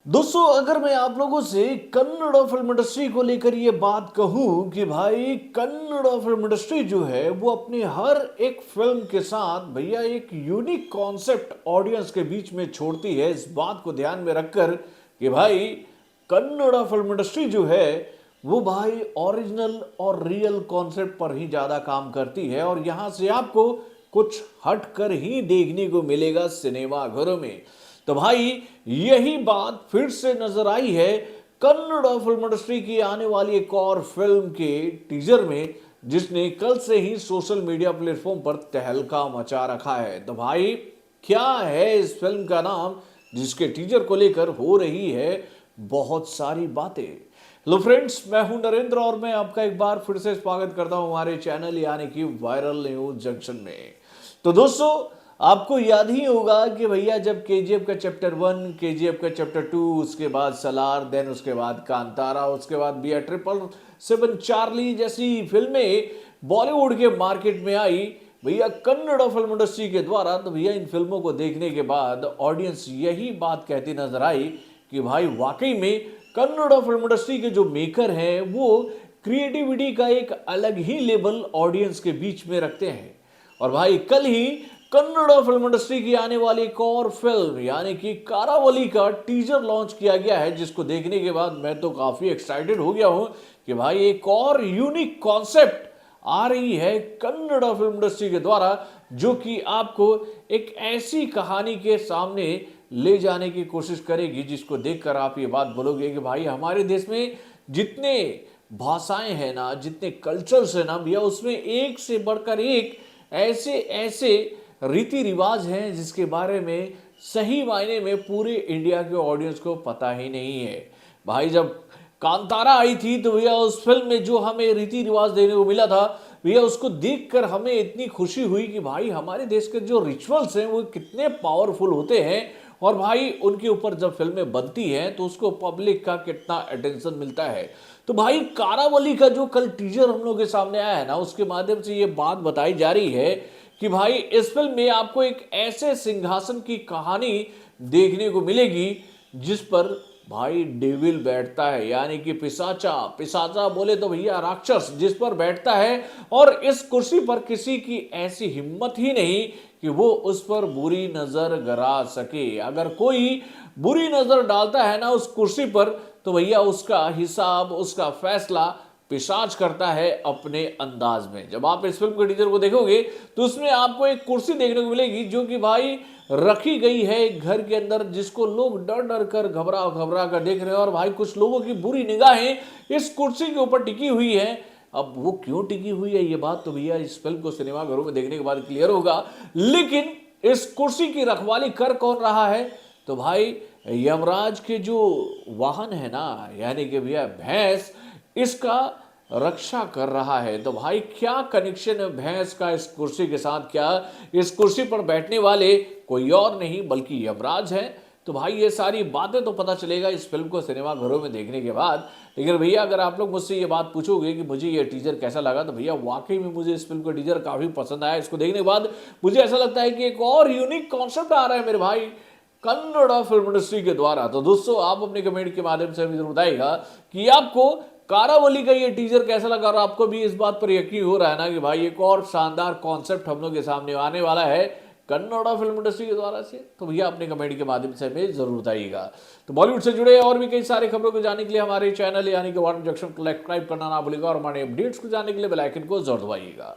दोस्तों, अगर मैं आप लोगों से कन्नड़ फिल्म इंडस्ट्री को लेकर ये बात कहूं कि भाई कन्नड़ फिल्म इंडस्ट्री जो है वो अपनी हर एक फिल्म के साथ भैया एक यूनिक कॉन्सेप्ट ऑडियंस के बीच में छोड़ती है, इस बात को ध्यान में रखकर कि भाई कन्नड़ फिल्म इंडस्ट्री जो है वो भाई ओरिजिनल और रियल कॉन्सेप्ट पर ही ज्यादा काम करती है और यहां से आपको कुछ हट कर ही देखने को मिलेगा सिनेमा घरों में। तो भाई यही बात फिर से नजर आई है कन्नड़ फिल्म इंडस्ट्री की आने वाली एक और फिल्म के टीजर में, जिसने कल से ही सोशल मीडिया प्लेटफॉर्म पर तहलका मचा रखा है। तो भाई क्या है इस फिल्म का नाम जिसके टीजर को लेकर हो रही है बहुत सारी बातें। हेलो फ्रेंड्स, मैं हूं नरेंद्र और मैं आपका एक बार फिर से स्वागत करता हूं हमारे चैनल यानी कि वायरल न्यूज जंक्शन में। तो दोस्तों, आपको याद ही होगा कि भैया जब केजीएफ का चैप्टर 1, केजीएफ का चैप्टर 2, उसके बाद सलार, देन उसके बाद कांतारा, उसके बाद भैया 777 चार्ली जैसी फिल्में बॉलीवुड के मार्केट में आई भैया कन्नड़ फिल्म इंडस्ट्री के द्वारा। तो भैया इन फिल्मों को देखने के बाद ऑडियंस यही बात कहती नजर आई कि भाई वाकई में कन्नड़ फिल्म इंडस्ट्री के जो मेकर हैं वो क्रिएटिविटी का एक अलग ही लेवल ऑडियंस के बीच में रखते हैं। और भाई कल ही कन्नड़ फिल्म इंडस्ट्री की आने वाली एक और फिल्म यानी कि कारावली का टीजर लॉन्च किया गया है, जिसको देखने के बाद मैं तो काफी एक्साइटेड हो गया हूं कि भाई एक और यूनिक कॉन्सेप्ट आ रही है कन्नड़ फिल्म इंडस्ट्री के द्वारा, जो कि आपको एक ऐसी कहानी के सामने ले जाने की कोशिश करेगी जिसको देखकर आप ये बात बोलोगे कि भाई हमारे देश में जितने भाषाएं हैं ना, जितने कल्चर्स हैं ना भैया, उसमें एक से बढ़कर एक ऐसे ऐसे रीति रिवाज हैं जिसके बारे में सही मायने में पूरे इंडिया के ऑडियंस को पता ही नहीं है। भाई जब कांतारा आई थी तो भैया उस फिल्म में जो हमें रीति रिवाज देखने को मिला था भैया, उसको देखकर हमें इतनी खुशी हुई कि भाई हमारे देश के जो रिचुअल्स हैं वो कितने पावरफुल होते हैं और भाई उनके ऊपर जब फिल्में बनती हैं तो उसको पब्लिक का कितना अटेंशन मिलता है। तो भाई कारावली का जो कल टीजर हम लोग के सामने आया है ना, उसके माध्यम से ये बात बताई जा रही है कि भाई इस फिल्म में आपको एक ऐसे सिंहासन की कहानी देखने को मिलेगी जिस पर भाई डेविल बैठता है, यानी कि पिशाचा। पिशाचा बोले तो भैया राक्षस जिस पर बैठता है और इस कुर्सी पर किसी की ऐसी हिम्मत ही नहीं कि वो उस पर बुरी नजर गरा सके। अगर कोई बुरी नजर डालता है ना उस कुर्सी पर तो भैया उसका हिसाब, उसका फैसला पिशाच करता है अपने अंदाज में। जब आप इस फिल्म के टीजर को देखोगे तो उसमें आपको एक कुर्सी देखने को मिलेगी जो कि भाई रखी गई है एक घर के अंदर, जिसको लोग डर डर कर, घबरा घबरा कर देख रहे हैं और भाई कुछ लोगों की बुरी निगाहें इस कुर्सी के ऊपर टिकी हुई है। अब वो क्यों टिकी हुई है ये बात तो भैया इस फिल्म को सिनेमाघरों में देखने के बाद क्लियर होगा। लेकिन इस कुर्सी की रखवाली कर कौन रहा है? तो भाई यमराज के जो वाहन है ना, यानी कि भैया भैंस, इसका रक्षा कर रहा है। तो भाई क्या कनेक्शन है भैंस का इस कुर्सी के साथ? क्या इस कुर्सी पर बैठने वाले कोई और नहीं बल्कि यमराज है? तो भाई ये सारी बातें तो पता चलेगा इस फिल्म को सिनेमा घरों में देखने के बाद। लेकिन भैया अगर आप लोग मुझसे ये बात पूछोगे कि मुझे ये टीजर कैसा लगा, तो भैया वाकई में मुझे इस फिल्म का टीजर काफी पसंद आया। इसको देखने के बाद मुझे ऐसा लगता है कि एक और यूनिक कॉन्सेप्ट आ रहा है मेरे भाई कन्नड़ फिल्म इंडस्ट्री के द्वारा। तो दोस्तों, आप अपने कमेंट के माध्यम से हमें जरूर बताइएगा कि आपको कारावली का ये टीजर कैसा लगा और आपको भी इस बात पर यकीन हो रहा है ना कि भाई एक और शानदार कॉन्सेप्ट हम लोग के सामने आने वाला है कन्नड़ फिल्म इंडस्ट्री के द्वारा से। तो भैया अपने कमेंट के माध्यम से हमें जरूर बताइएगा। तो बॉलीवुड से जुड़े और भी कई सारे खबरों को जानने के लिए हमारे चैनल यानी कि वायरल जंक्शन को सब्सक्राइब करना ना भूलिएगा और हमारे अपडेट्स को जानने के लिए बेल आइकन को जरूर दबाइएगा।